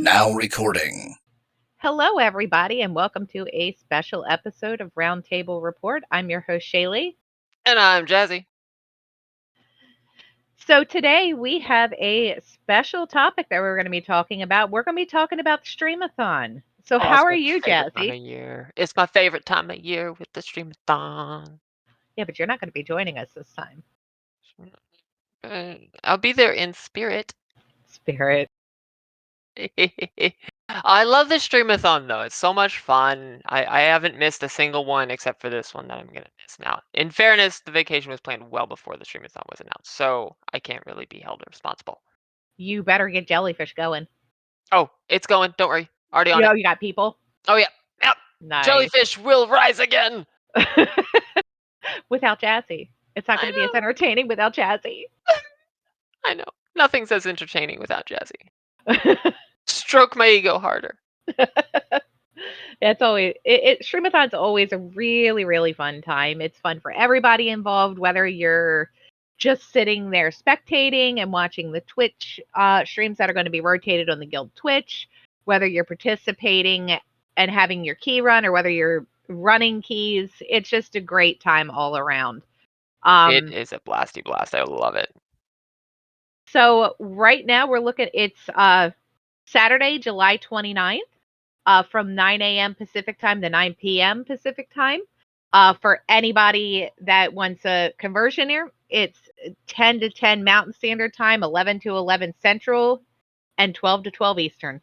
Now recording. Hello, everybody, and welcome to a special episode of Roundtable Report. I'm your host, Shaylei. And I'm Jazzy. So, today we have a special topic that we're going to be talking about. We're going to be talking about the Streamathon. So, Oh, how it's are my you, favorite time Jazzy? of year. It's my favorite time of year with the streamathon. Yeah, but you're not going to be joining us this time. I'll be there in spirit. Spirit. I love the streamathon though. It's so much fun. I haven't missed a single one except for this one that I'm gonna miss now. In fairness, the vacation was planned well before the streamathon was announced, so I can't really be held responsible. You better get jellyfish going. Oh, it's going. Don't worry. Already on You it. know, you got people. Oh yeah. Yep. Nice. Jellyfish will rise again. Without Jazzy. It's not I going to be as know. entertaining without Jazzy. I know. Nothing's as entertaining without Jazzy. Stroke my ego harder. It's always Streamathon's always a really, really fun time. It's fun for everybody involved, whether you're just sitting there spectating and watching the Twitch streams that are going to be rotated on the guild Twitch, whether you're participating and having your key run, or whether you're running keys. It's just a great time all around. It is a blasty blast. I love it. So right now we're looking. It's Saturday, July 29th. From 9 a.m. Pacific time to 9 p.m. Pacific time. For anybody that wants a conversion here, it's 10 to 10 Mountain Standard Time, 11 to 11 Central, and 12 to 12 Eastern.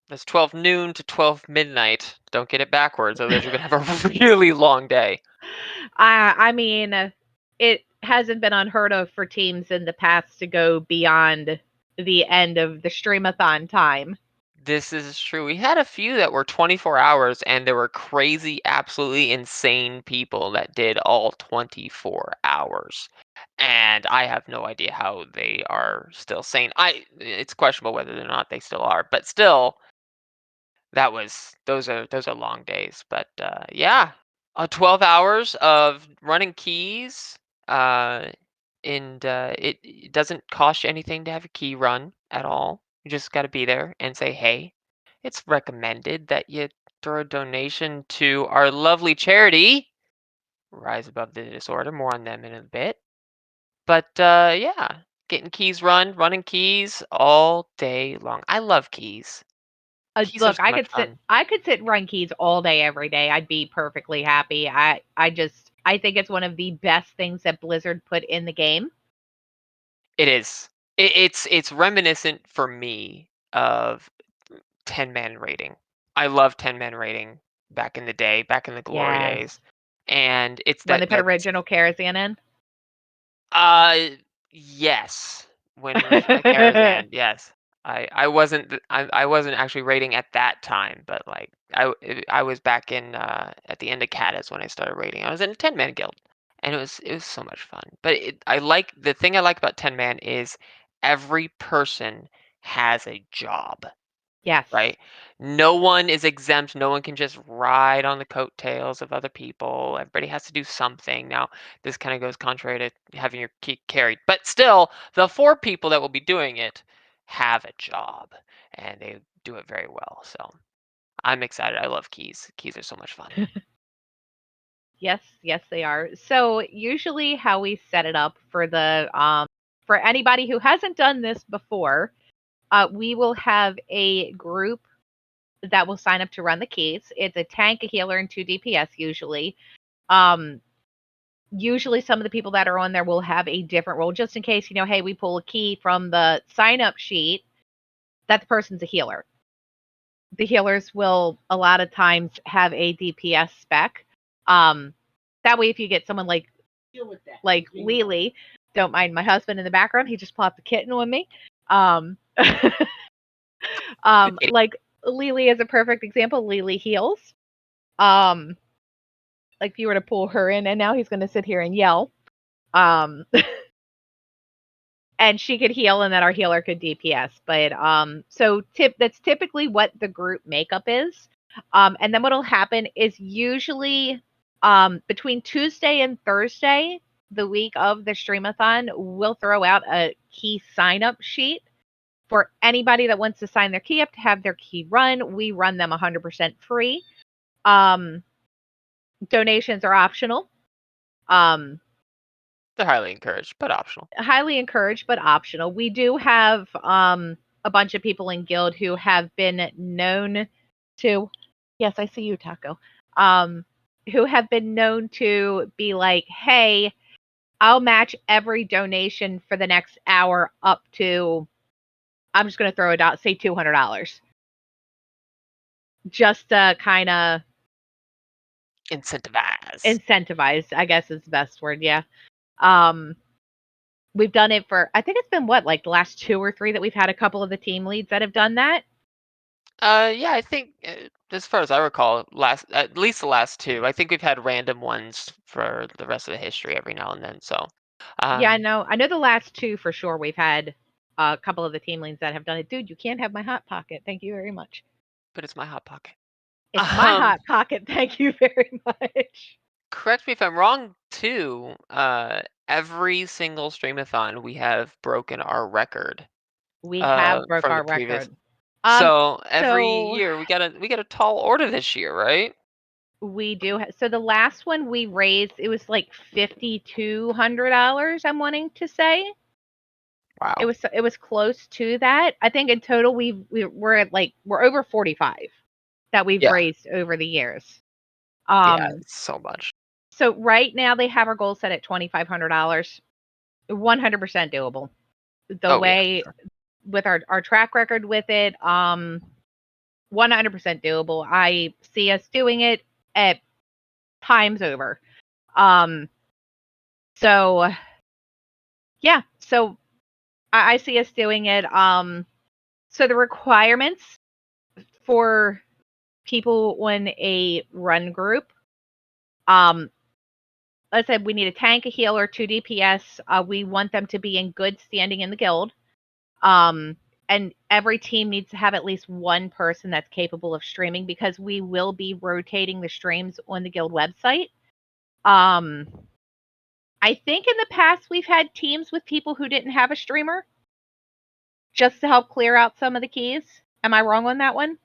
It's 12 noon to 12 midnight. Don't get it backwards, otherwise you're going to have a really long day. I mean, it hasn't been unheard of for teams in the past to go beyond the end of the Streamathon time. This is true. We had a few that were 24 hours, and there were crazy, absolutely insane people that did all 24 hours. And I have no idea how they are still sane. It's questionable whether or not they still are, but still, those are long days. But yeah, 12 hours of running keys, uh, and it doesn't cost you anything to have a key run at all. You just got to be there and say, hey, it's recommended that you throw a donation to our lovely charity, Rise Above the Disorder. More on them in a bit. But yeah, getting keys running keys all day long. I love keys. Keys are Look, so much fun. I could sit and run keys all day, every day. I'd be perfectly happy. I think it's one of the best things that Blizzard put in the game. It is. It's reminiscent for me of 10-man rating. I love 10-man rating back in the day, back in the glory Yes. days. And it's When they put that original Karazhan in. uh yes. When original Karazhan, yes. I wasn't actually rating at that time, but like I was back in at the end of Catas when I started rating. I was in a 10-man guild, and it was so much fun. But the thing I like about 10-man is every person has a job, Yes. right? No one is exempt. No one can just ride on the coattails of other people. Everybody has to do something. Now, this kind of goes contrary to having your key carried, but still, the 4 people that will be doing it have a job, and they do it very well. So I'm excited. I love keys. Keys are so much fun. Yes, yes, they are. So usually how we set it up for anybody who hasn't done this before, we will have a group that will sign up to run the keys. It's a tank, a healer, and 2 DPS usually. Um, Usually some of the people that are on there will have a different role, just in case, hey, we pull a key from the sign up sheet that the person's a healer. The healers will a lot of times have a DPS spec. That way, if you get someone like Lily, don't mind my husband in the background, he just popped a kitten on me. Like Lily is a perfect example. Lily heals. Um, like if you were to pull her in, and now he's going to sit here and yell. Um, and she could heal, and then our healer could DPS. But so that's typically what the group makeup is. And then what'll happen is usually between Tuesday and Thursday, the week of the Streamathon, we'll throw out a key sign up sheet For anybody that wants to sign their key up to have their key run, we run them 100% free. Donations are optional. Um, They're highly encouraged, but optional. Highly encouraged, but optional. We do have a bunch of people in Guild who have been known to, yes, I see you, Taco, who have been known to be like, hey, I'll match every donation for the next hour up to, I'm just going to throw it out, say $200. Just to kind of Incentivize. I guess is the best word. Yeah. Um, we've done it for, I think it's been what, like the last 2 or 3 that we've had a couple of the team leads that have done that. Yeah, I think as far as I recall, at least the last two. I think we've had random ones for the rest of the history every now and then. So, Yeah, um, I know the last 2 for sure. We've had a couple of the team leads that have done it. Dude, you can't have my hot pocket. Thank you very much. but it's my hot pocket. It's my Um, hot pocket. Thank you very much. Correct me if I'm wrong too. Every single streamathon we have broken our record We have broke from the our previous. record. Um, So every so year we got a tall order this year, right? we do. So the last one we raised, it was like $5,200. I'm wanting to say Wow. it was close to that. I think in total we're at like we're over 45 that we've Yeah. raised over the years. Yeah. Um, It's so much. so right now they have our goal set at $2,500. 100% doable. The Oh yeah. way with our track record with it, 100% doable. I see us doing it at times over. Um, so yeah, so I see us doing it. So the requirements for people on a run group, um, let's say we need a tank, a healer, 2 DPS. We want them to be in good standing in the guild. Um, and every team needs to have at least one person that's capable of streaming because we will be rotating the streams on the guild website. Um, I think in the past we've had teams with people who didn't have a streamer just to help clear out some of the keys. Am I wrong on that one?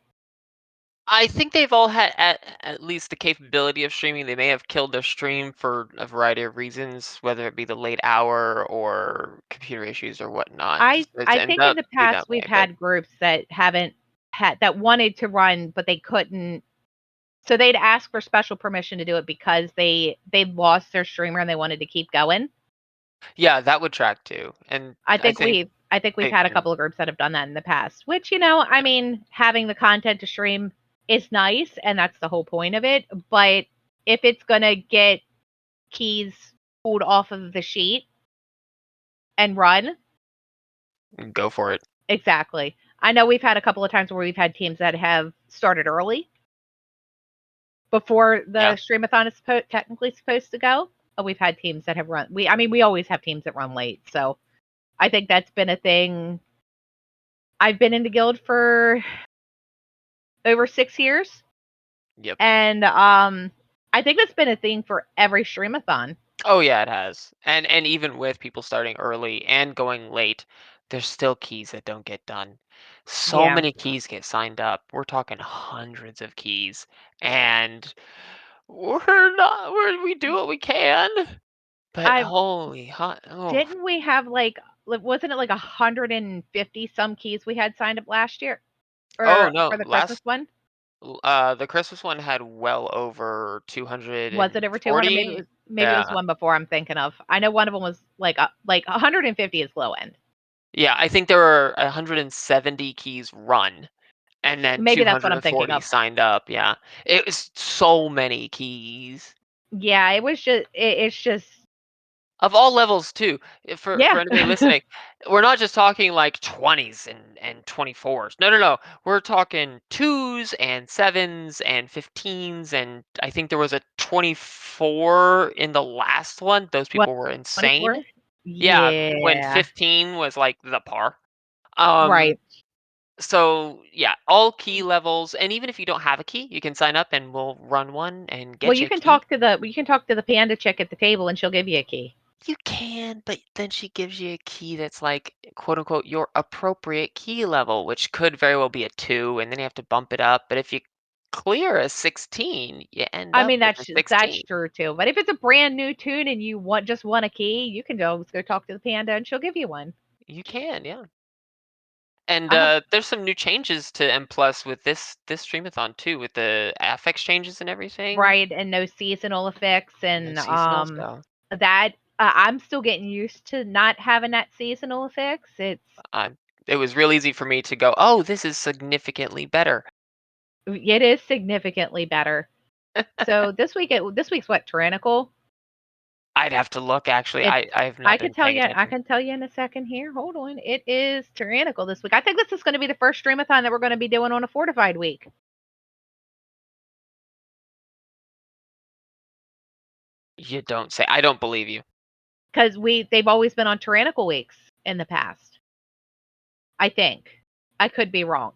I think they've all had at least the capability of streaming. They may have killed their stream for a variety of reasons, whether it be the late hour or computer issues or whatnot. It's I ended think in up the being past that we've way, but had groups that haven't had that wanted to run but they couldn't, so they'd ask for special permission to do it because they lost their streamer and they wanted to keep going. yeah, that would track too. And I think I think we've they had a can. couple of groups that have done that in the past, which, I mean, having the content to stream is nice and that's the whole point of it, but if it's going to get keys pulled off of the sheet and run, Go for it. exactly. I know we've had a couple of times where we've had teams that have started early before Yeah. the streamathon is technically supposed to go. We've had teams that have run. I mean, we always have teams that run late, so I think that's been a thing. I've been in the guild for over 6 years, Yep. and I think that's been a thing for every streamathon. Oh yeah, it has. And even with people starting early and going late, there's still keys that don't get done. So Yeah, many keys get signed up. We're talking hundreds of keys, and we do what we can. But I holy hot, oh, didn't we have like wasn't it like 150 some keys we had signed up last year oh or no, for the Christmas one? the Christmas one had well over Was it over 200? 240. Maybe it was Yeah. one before I'm thinking of. I know one of them was like 150 is low end. Yeah, I think there were 170 keys run and then Maybe that's what I'm thinking 240 of. signed up. Yeah. It was so many keys Yeah, it was just it's just of all levels too. For yeah. anybody listening, we're not just talking like 20s and 24s. No, no, no. We're talking 2s and 7s and 15s, and I think there was a 24 in the last one. Those What, people were insane. 24? Yeah, when Yeah. 15 was like the par. Um Right. So yeah, all key levels, and even if you don't have a key, you can sign up and we'll run one and Well, get you a key. you can talk to the panda chick at the table and she'll give you a key. You can, but then she gives you a key that's like, quote unquote, your appropriate key level, which could very well be a 2, and then you have to bump it up. But if you clear a 16, you end I up mean, with a that's 16. true too. But if it's a brand new tune and you just want a key, you can go talk to the panda and she'll give you one. You can, yeah. And I have there's some new changes to M Plus with this Streamathon too, with the affix changes and everything. right and no seasonal effects No and seasonal, so that I'm still getting used to not having that seasonal effects. um, it was real easy for me to go, oh, this is significantly better. It is significantly better. So this week's what, tyrannical? I'd have to look actually. It's I have not been paying I attention. can tell you in a second here. Hold on. It is tyrannical this week. I think this is going to be the first streamathon that we're going to be doing on a fortified week You don't say. I don't believe you. because they've always been on tyrannical weeks in the past. I think I could be wrong,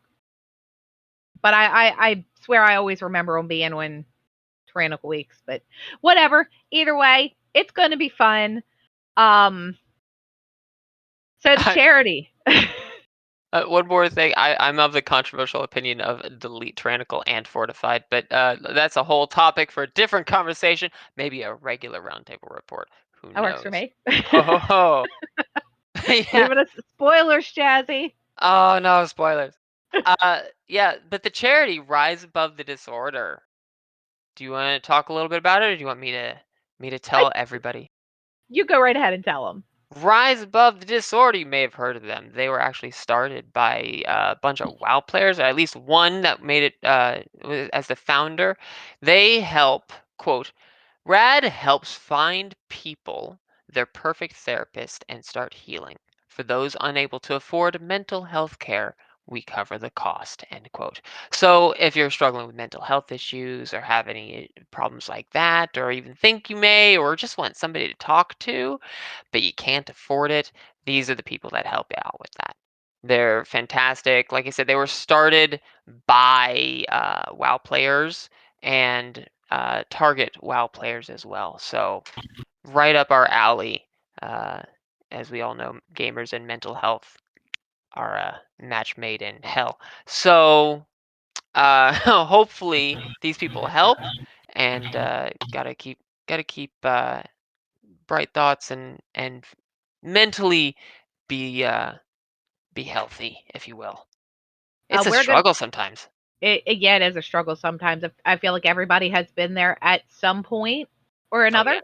but I swear I always remember them being on tyrannical weeks. But whatever. Either way, it's going to be fun. Um, so the I, charity. one more thing. I'm of the controversial opinion of delete tyrannical and fortified, but that's a whole topic for a different conversation. Maybe a regular roundtable report. Who That works for knows? me. Ho ho ho. Yeah. Leaving us spoilers, Jazzy. Oh no, spoilers. Yeah, but the charity Rise Above the Disorder. Do you want to talk a little bit about it, or do you want me to I tell everybody? You go right ahead and tell them. Rise Above the Disorder, you may have heard of them. They were actually started by a bunch of WoW players, or at least one that made it as the founder. They help, quote, Rad helps find people their perfect therapist and start healing. For those unable to afford mental health care, we cover the cost, end quote. So if you're struggling with mental health issues or have any problems like that, or even think you may, or just want somebody to talk to, but you can't afford it, these are the people that help you out with that. They're fantastic. Like I said, they were started by WoW players and target WoW players as well. So right up our alley. Uh, as we all know, gamers and mental health are a match made in hell. So hopefully these people help, and gotta keep bright thoughts and mentally be be healthy, if you will. It's a We're good. struggle sometimes. Yeah, it is a struggle sometimes. I feel like everybody has been there at some point or Oh yeah. another.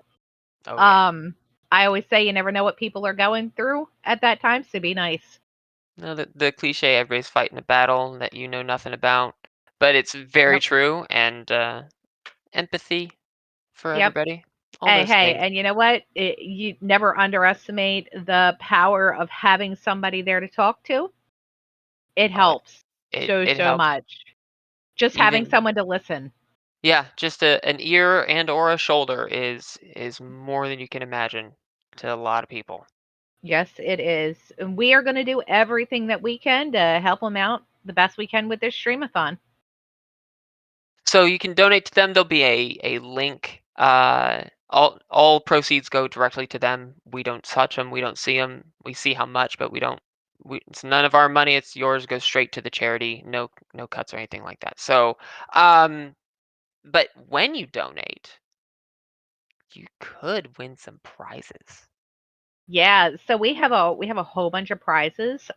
Oh yeah. Um, I always say you never know what people are going through at that time, so be nice. No, the cliche everybody's fighting a battle that you know nothing about, but it's very Yep. true. And empathy for Yep. everybody. All Hey, those hey, things. and you know what? You never underestimate the power of having somebody there to talk to. It Oh, helps it so helps. much. Just having Even someone to listen. yeah, just an ear and or a shoulder is more than you can imagine to a lot of people. Yes, it is. And we are going to do everything that we can to help them out the best we can with this streamathon. So you can donate to them. There'll be a link. All proceeds go directly to them. We don't touch them. We don't see them. We see how much, but we don't. It's none of our money. It's yours. Goes straight to the charity. No cuts or anything like that. So, um, but when you donate, you could win some prizes. Yeah, so we have a whole bunch of prizes.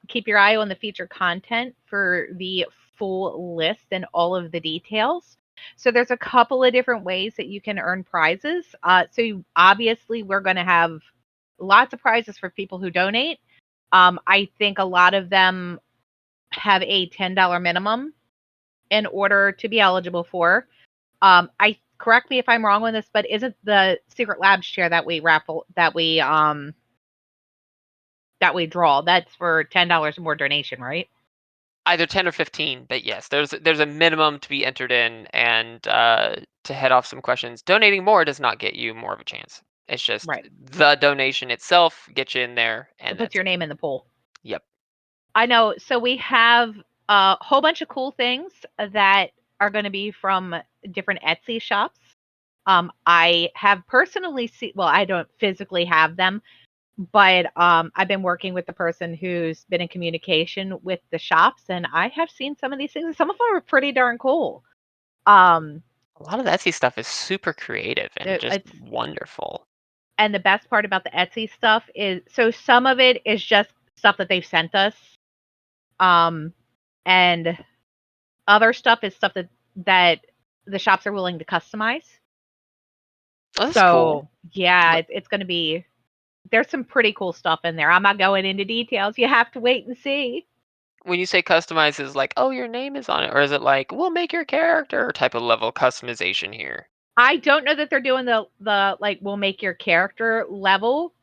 Keep your eye on the featured content for the full list and all of the details. So there's a couple of different ways that you can earn prizes. Obviously we're going to have lots of prizes for people who donate. I think a lot of them have a $10 minimum in order to be eligible for. I correct me if I'm wrong on this, but isn't the Secret Labs chair that we raffle that we draw, that's for $10 more donation, right? Either 10 or 15, but yes, there's a minimum to be entered in, and to head off some questions, donating more does not get you more of a chance. It's just Right. the donation itself gets you in there, It and puts that's your it. name in the pool. Yep. I know. So we have a whole bunch of cool things that are going to be from different Etsy shops. I have personally seen, well, I don't physically have them, but I've been working with the person who's been in communication with the shops, and I have seen some of these things. Some of them are pretty darn cool. Um, A lot of Etsy stuff is super creative and just it's wonderful. and the best part about the Etsy stuff is, so some of it is just stuff that they've sent us, um, and other stuff is stuff that the shops are willing to customize. Oh, that's cool. So yeah, But it's going to be, there's some pretty cool stuff in there. I'm not going into details. You have to wait and see. when you say customize, is like, oh, your name is on it, or is it like, we'll make your character type of level customization here? I don't know that they're doing the like we'll make your character level,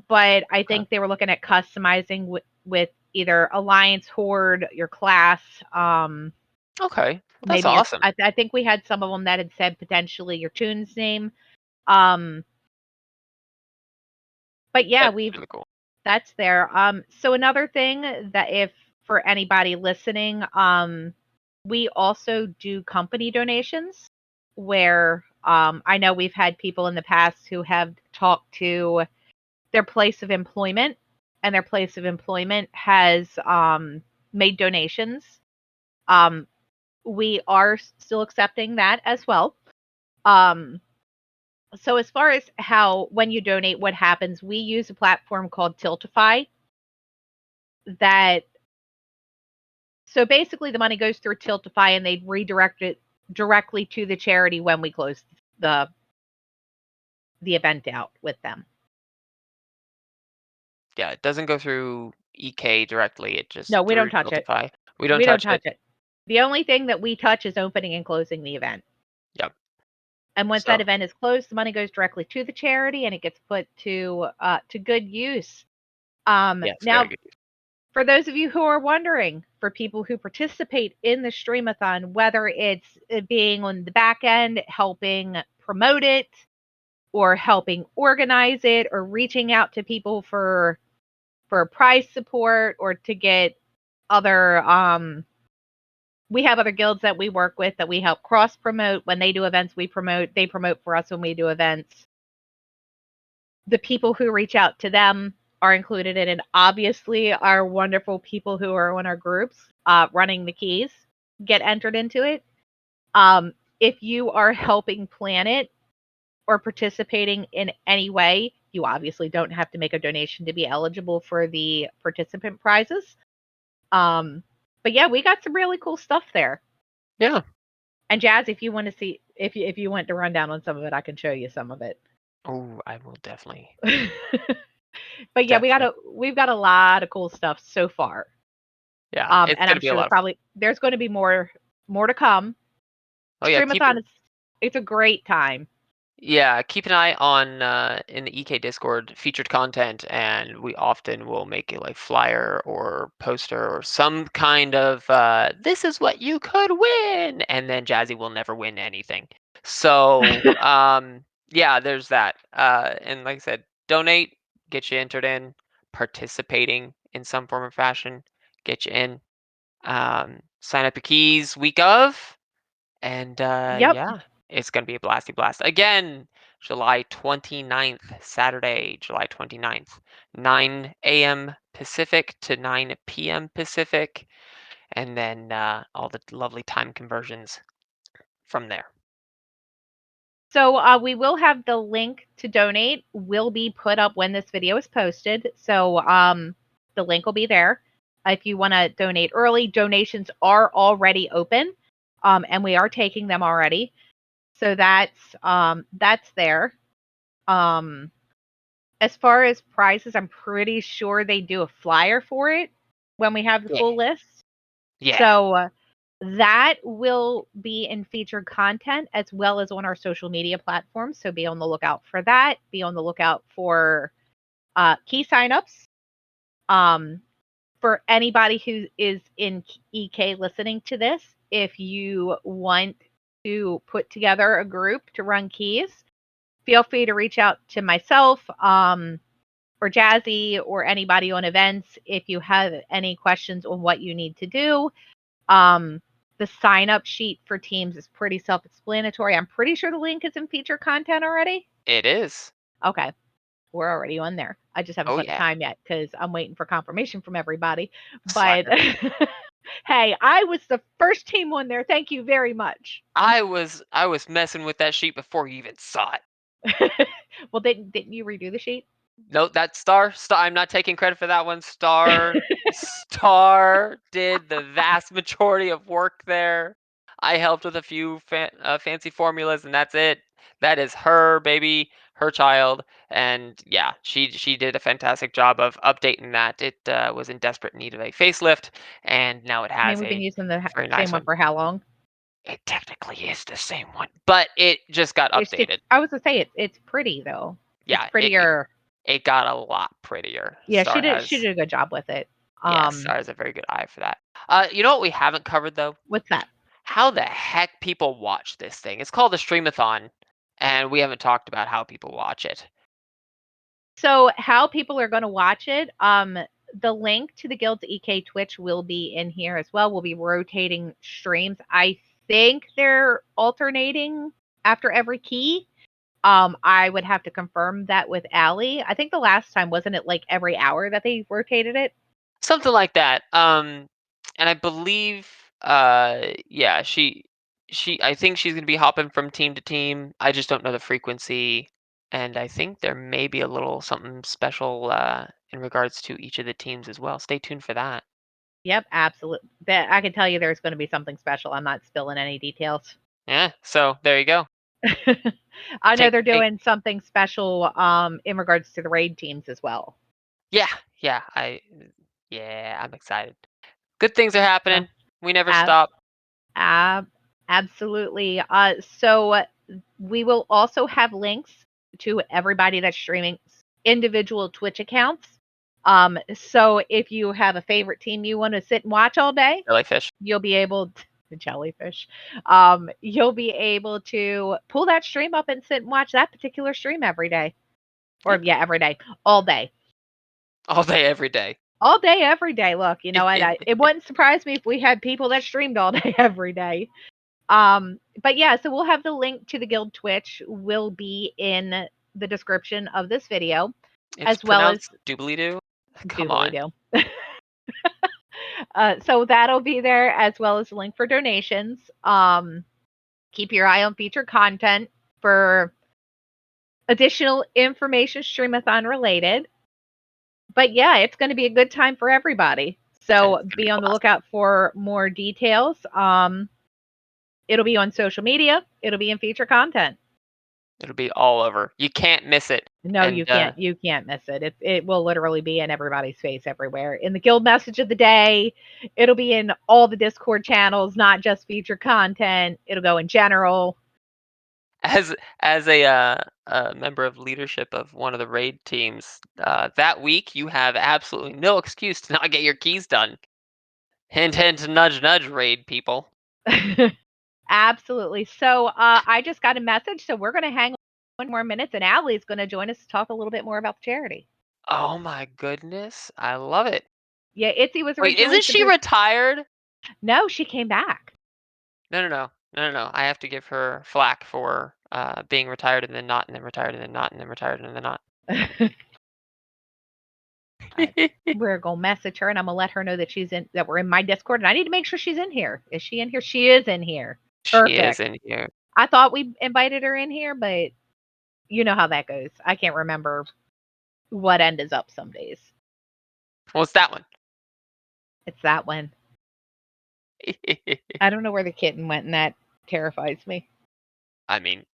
but I Okay. think they were looking at customizing with either alliance, horde, your class, Okay. Well, that's maybe your. awesome. I think we had some of them that had said potentially your tune's name. Um, but yeah, That's we've really cool. that's there. So another thing that, if for anybody listening, we also do company donations where I know we've had people in the past who have talked to their place of employment, and their place of employment has made donations. Um, we are still accepting that as well. Um, so as far as how, when you donate, what happens, we use a platform called Tiltify that, so basically the money goes through Tiltify and they redirect it directly to the charity when we close the event out with them. Yeah, it doesn't go through EK directly. It just No, we don't through touch it. Tiltify. We don't We don't touch it. touch it. The only thing that we touch is opening and closing the event. Yep. And once that So event is closed, the money goes directly to the charity and it gets put to good use. yes, very Now, good. for those of you who are wondering, for people who participate in the Streamathon, whether it's being on the back end, helping promote it, or helping organize it, or reaching out to people for prize support, or to get other we have other guilds that we work with that we help cross promote. When they do events, we promote, they promote for us when we do events. The people who reach out to them are included in it. Obviously, our wonderful people who are on our groups running the keys get entered into it. If you are helping plan it or participating in any way, you obviously don't have to make a donation to be eligible for the participant prizes. But yeah, we got some really cool stuff there. Yeah. And Jazz, if you want to see, if you want to run down on some of it, I can show you some of it. Oh, I will definitely, But yeah, definitely. we've got a lot of cool stuff so far. Yeah, it's And I'm gonna be a sure lot of fun. there's going to be more to come. Oh yeah, Streamathon is, it's a great time. keep an eye on in the EK Discord featured content, and we often will make a like flyer or poster or some kind of this is what you could win, and then Jazzy will never win anything. So yeah, there's that. And like I said, donate, get you entered in, participating in some form or fashion, get you in. Sign up your keys week of. And Yep. yeah, it's going to be a blasty blast. Again, July 29th, Saturday, July 29th, 9 a.m. Pacific to 9 p.m. Pacific. And then all the lovely time conversions from there. So we will have the link to donate will be put up when this video is posted. So the link will be there. If you want to donate early, donations are already open, and we are taking them already. So that's there. Um, as far as prizes, I'm pretty sure they do a flyer for it when we have the Yeah. full list. Yeah. So that will be in featured content as well as on our social media platforms. So be on the lookout for that. Be on the lookout for key signups. For anybody who is in EK listening to this, if you want to put together a group to run keys, feel free to reach out to myself or Jazzy or anybody on events if you have any questions on what you need to do. The sign-up sheet for teams is pretty self-explanatory. I'm pretty sure the link is in feature content already. It is. Okay. We're already on there. I just haven't Oh, put a yeah. time yet because I'm waiting for confirmation from everybody. But Slacker. hey, I was the first team on there. Thank you very much. I was messing with that sheet before you even saw it. Well, didn't you redo the sheet? No, that Star, I'm not taking credit for that one. Star did the vast majority of work there. I helped with a few fancy formulas, and that's it. That is her baby, her child, and yeah, she did a fantastic job of updating that. It was in desperate need of a facelift, and now it I mean, has we've been a using the very same nice one one. for how long? It technically is the same one, but it just got It's updated. I was gonna say it's pretty though. It's Yeah, prettier. it got a lot prettier. Yeah, Star she has did a good job with it. Yeah, Star has a very good eye for that. You know what we haven't covered though? What's that? How the heck people watch this thing? It's called the Streamathon, and we haven't talked about how people watch it. So how people are going to watch it, the link to the Guild's EK Twitch will be in here as well. We'll be rotating streams. I think they're alternating after every key. I would have to confirm that with Allie. I think the last time wasn't it like every hour that they rotated it? Something like that. And I believe, yeah, I think she's gonna be hopping from team to team. I just don't know the frequency, and I think there may be a little something special in regards to each of the teams as well. Stay tuned for that. Yep, absolutely. That I can tell you there's going to be something special. I'm not spilling any details. Yeah, so there you go. I know Take they're take doing something special in regards to the raid teams as well. Yeah, yeah, yeah, I'm excited. Good things are So, happening. We never ab- stop. ab- absolutely. So we will also have links to everybody that's streaming individual Twitch accounts. So if you have a favorite team you want to sit and watch all day, Jellyfish. you'll be able to, the jellyfish. You'll be able to pull that stream up and sit and watch that particular stream every day. Yeah. Or yeah, every day, all day. All day, every day. All day, every day. Look, you know what? It wouldn't surprise me if we had people that streamed all day, every day. But yeah, so we'll have the link to the Guild Twitch will be in the description of this video, It's as well as pronounced doobly-doo. Come doobly on. doo. So that'll be there as well as a link for donations. Keep your eye on featured content for additional information Streamathon related. But yeah, it's going to be a good time for everybody. And So it's gonna be be on the blast. lookout for more details. It'll be on social media. It'll be in feature content. It'll be all over. You can't miss it. No, And you can't. You can't miss it. It will literally be in everybody's face everywhere. In the guild message of the day, it'll be in all the Discord channels, not just feature content. It'll go in general. as a member of leadership of one of the raid teams, that week you have absolutely no excuse to not get your keys done. Hint, hint, nudge, nudge, raid people. Absolutely. So I just got a message. So we're going to hang on more minutes, and Allie's going to join us to talk a little bit more about the charity. Oh my goodness, I love it. Yeah, Itzy was Wait, originally isn't she supposed. retired? No, she came back. No, no, no, no, no, no. I have to give her flack for being retired and then not, and then retired and then not, and then retired and then not. We're gonna message her, and I'm gonna let her know that she's in. That we're in my Discord, and I need to make sure she's in here. Is she in here? She is in here. She is Perfect. in here. I thought we invited her in here, but you know how that goes. I can't remember what end is up some days. What's that one? It's that one. I don't know where the kitten went, and that terrifies me. I mean,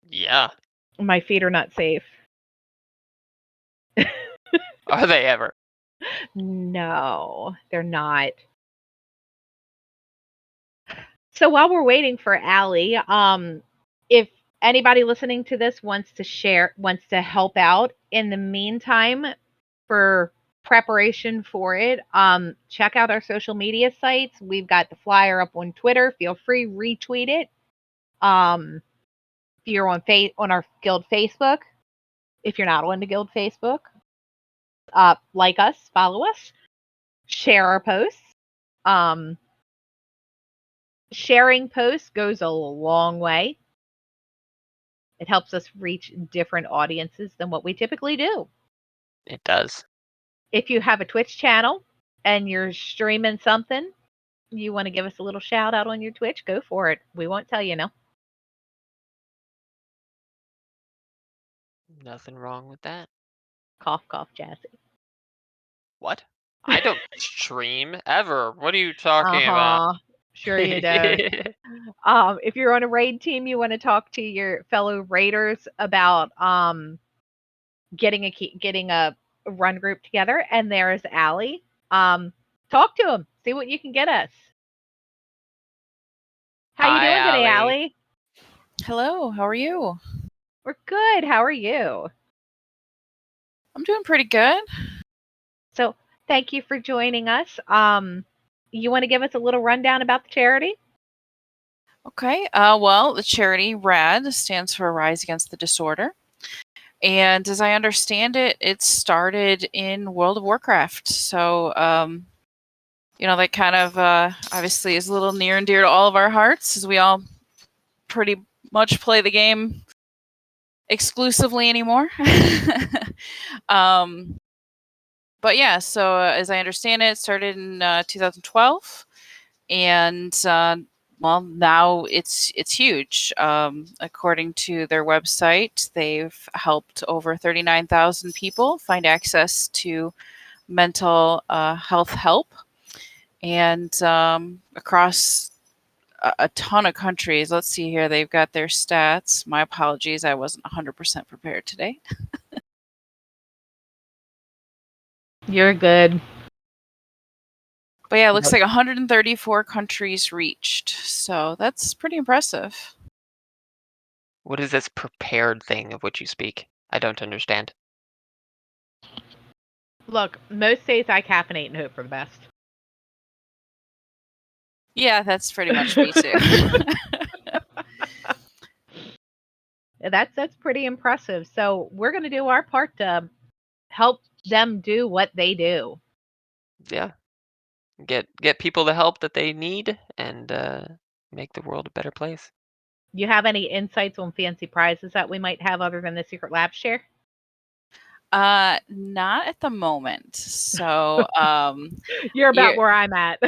yeah. My feet are not safe. Are they ever? No, they're not. So while we're waiting for Allie, if anybody listening to this wants to help out in the meantime for preparation for it, check out our social media sites. We've got the flyer up on Twitter. Feel free, retweet it. If you're on our guild Facebook, if you're not on the guild Facebook, like us, follow us, share our posts. Um, Sharing posts goes a long way. It helps us reach different audiences than what we typically do. It does. If you have a Twitch channel and you're streaming something, you want to give us a little shout out on your Twitch, go for it. We won't tell you no. Nothing wrong with that. Cough, cough, Jazzy. What? I don't stream ever. What are you talking about? Sure you don't. If you're on a raid team, you want to talk to your fellow raiders about getting a run group together. And there's Allie. Talk to him. See what you can get us. How you Hi, doing today, Allie. Allie? Hello, how are you? We're good. How are you? I'm doing pretty good. So thank you for joining us. You want to give us a little rundown about the charity? Okay, well, the charity RAD stands for Rise Against the Disorder. And as I understand it, it started in World of Warcraft. So, that kind of obviously is a little near and dear to all of our hearts, as we all pretty much play the game exclusively anymore. But yeah, so as I understand it, started in 2012. And well, now it's huge. According to their website, they've helped over 39,000 people find access to mental health help, and across a ton of countries. Let's see here. They've got their stats. My apologies. I wasn't 100% prepared today. You're good. But yeah, it looks like 134 countries reached. So that's pretty impressive. What is this prepared thing of which you speak? I don't understand. Look, most days I caffeinate and hope for the best. Yeah, that's pretty much me too. That's pretty impressive. So we're going to do our part to help them do what they do. Yeah. Get people the help that they need and make the world a better place. You have any insights on fancy prizes that we might have other than the Secret Lab share? Not at the moment. So, You're about where I'm at.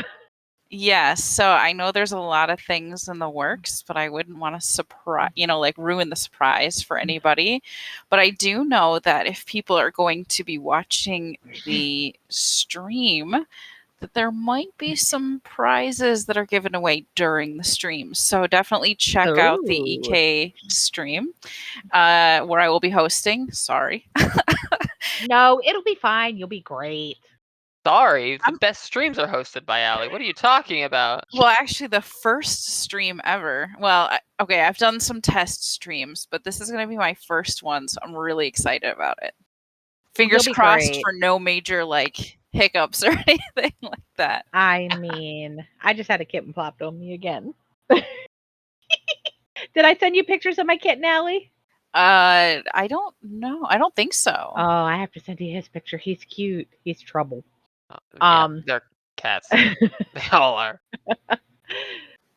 yes. So I know there's a lot of things in the works, but I wouldn't want to ruin the surprise for anybody. But I do know that if people are going to be watching the stream, that there might be some prizes that are given away during the stream. So definitely check out the EK stream, where I will be hosting. Sorry. No, it'll be fine. You'll be great. Sorry, the best streams are hosted by Allie. What are you talking about? Well, actually, the first stream ever. Well, okay, I've done some test streams, but this is going to be my first one, so I'm really excited about it. Fingers crossed great. for no major hiccups or anything like that. I mean, I just had a kitten plopped on me again. Did I send you pictures of my kitten, Allie? I don't know. I don't think so. Oh, I have to send you his picture. He's cute. He's trouble. Yeah, they're cats. They all are.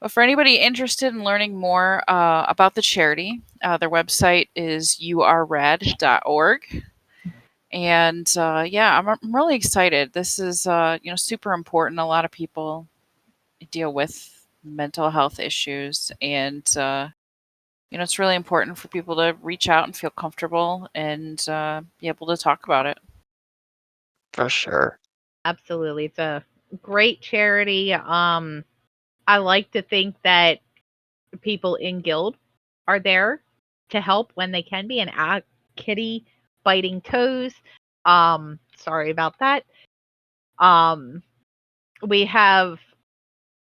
But for anybody interested in learning more about the charity, their website is urrad.org. And yeah, I'm really excited. This is super important. A lot of people deal with mental health issues, and it's really important for people to reach out and feel comfortable and be able to talk about it. For sure. Absolutely. It's a great charity. I like to think that people in Guild are there to help when they can be, and kitty biting toes. Sorry about that. We have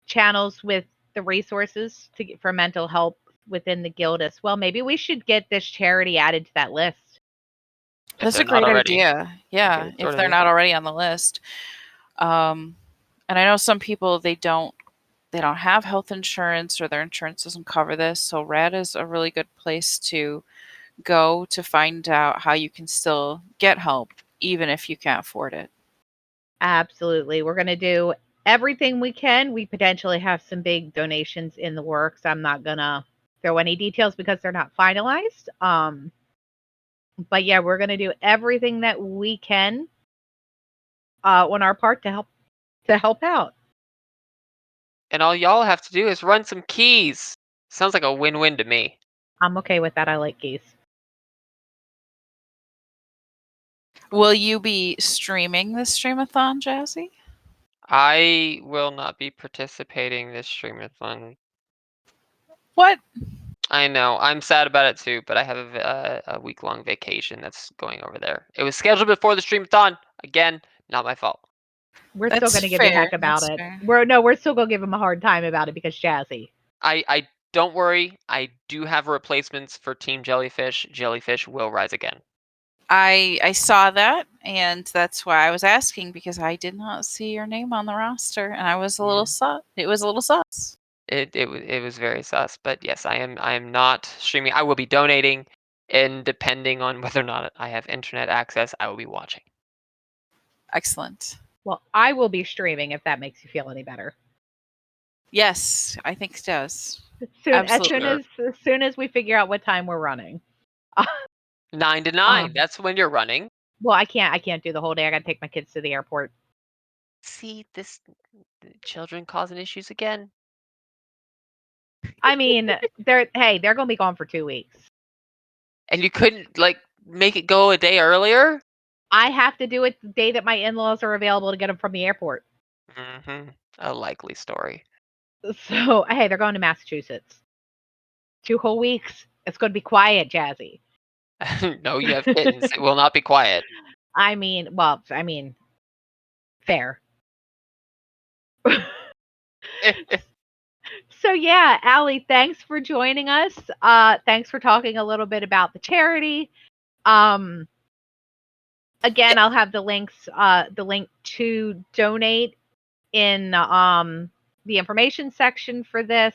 channels with the resources for mental health within the guild as well. Maybe we should get this charity added to that list. That's a great idea. Yeah, if they're not already on the list. And I know some people they don't have health insurance, or their insurance doesn't cover this. So RAD is a really good place to go to find out how you can still get help even if you can't afford it. Absolutely. We're going to do everything we can. We potentially have some big donations in the works. I'm not gonna throw any details because they're not finalized. But yeah, we're gonna do everything that we can on our part to help out. And all y'all have to do is run some keys. Sounds like a win-win to me. I'm okay with that. I like geese. Will you be streaming this streamathon, Jazzy? I will not be participating this streamathon. What? I know. I'm sad about it too, but I have a week-long vacation that's going over there. It was scheduled before the streamathon. Again, not my fault. We're still That's gonna give you fair. heck about That's it. fair. We're still gonna give him a hard time about it because Jazzy. I don't worry. I do have replacements for Team Jellyfish. Jellyfish will rise again. I saw that, and that's why I was asking, because I did not see your name on the roster, and I was a little sus. It was a little sus. It was very sus, but yes, I am not streaming. I will be donating, and depending on whether or not I have internet access, I will be watching. Excellent. Well, I will be streaming if that makes you feel any better. Yes, I think it does. As soon as we figure out what time we're running. 9 to 9. That's when you're running. Well, I can't do the whole day. I got to take my kids to the airport. See, this children causing issues again. I mean, they're going to be gone for 2 weeks. And you couldn't like make it go a day earlier? I have to do it the day that my in-laws are available to get them from the airport. A likely story. So, hey, they're going to Massachusetts. 2 whole weeks. It's going to be quiet, Jazzy. No, you have kittens. It will not be quiet. I mean, fair. So yeah, Allie, thanks for joining us. Thanks for talking a little bit about the charity. Again, I'll have the link to donate in the information section for this.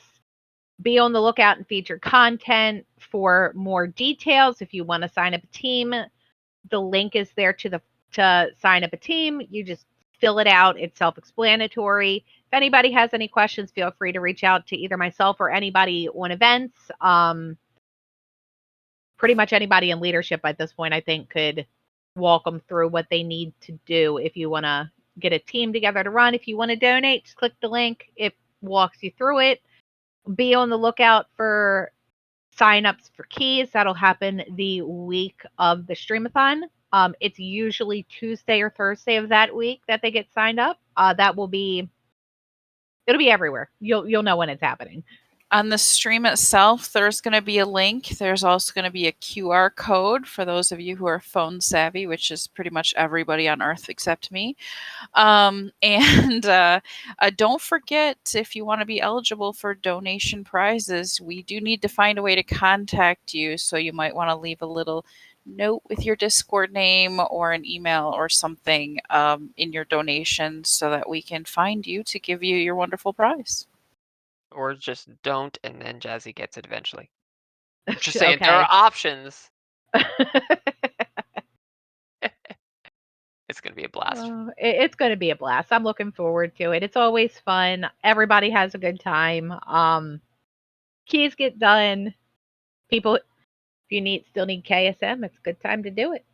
Be on the lookout and featured content for more details. If you want to sign up a team, the link is there to sign up a team. You just fill it out. It's self-explanatory. If anybody has any questions, feel free to reach out to either myself or anybody on events. Pretty much anybody in leadership at this point, I think, could walk them through what they need to do. If you want to get a team together to run, if you want to donate, just click the link. It walks you through it. Be on the lookout for signups for keys. That'll happen the week of the Streamathon. It's usually Tuesday or Thursday of that week that they get signed up. It'll be everywhere. You'll know when it's happening. On the stream itself, there's going to be a link. There's also going to be a QR code for those of you who are phone savvy, which is pretty much everybody on Earth except me. And don't forget, if you want to be eligible for donation prizes, we do need to find a way to contact you. So you might want to leave a little note with your Discord name or an email or something in your donation so that we can find you to give you your wonderful prize. Or just don't, and then Jazzy gets it eventually. Just saying, Okay. there are options. It's going to be a blast. It's going to be a blast. I'm looking forward to it. It's always fun. Everybody has a good time. Keys get done. People, if you still need KSM, it's a good time to do it.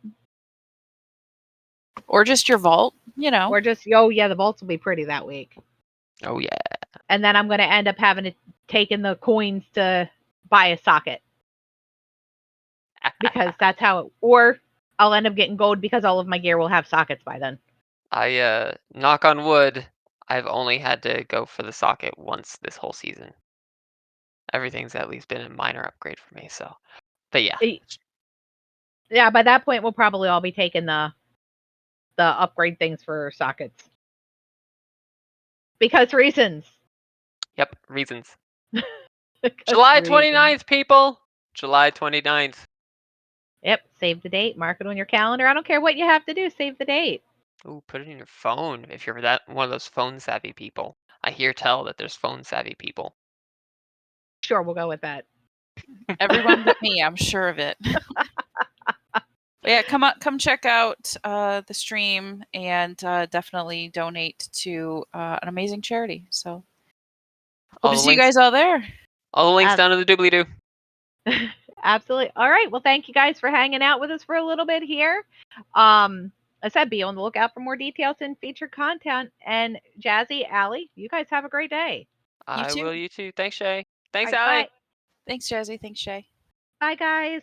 Or just your vault, you know. Or just, the vaults will be pretty that week. Oh, yeah. And then I'm going to end up having to take in the coins to buy a socket. Because that's how it, or I'll end up getting gold because all of my gear will have sockets by then. I, knock on wood, I've only had to go for the socket once this whole season. Everything's at least been a minor upgrade for me, so. But yeah. Yeah, by that point, we'll probably all be taking the upgrade things for sockets. Because reasons. Yep, reasons. July 29th, people! July 29th. Yep, save the date, mark it on your calendar. I don't care what you have to do, save the date. Ooh, put it in your phone if you're one of those phone savvy people. I hear tell that there's phone savvy people. Sure, we'll go with that. Everyone but me, I'm sure of it. But But yeah, come check out the stream and definitely donate to an amazing charity. So hope All to the see you links, guys all there. all the links Ab- down in the doobly-doo. Absolutely. All right. Well, thank you guys for hanging out with us for a little bit here. I said, be on the lookout for more details and featured content. And Jazzy, Allie, you guys have a great day. You I too. will. You too. Thanks, Shay. Thanks, All right, Allie. bye. Thanks, Jazzy. Thanks, Shay. Bye, guys.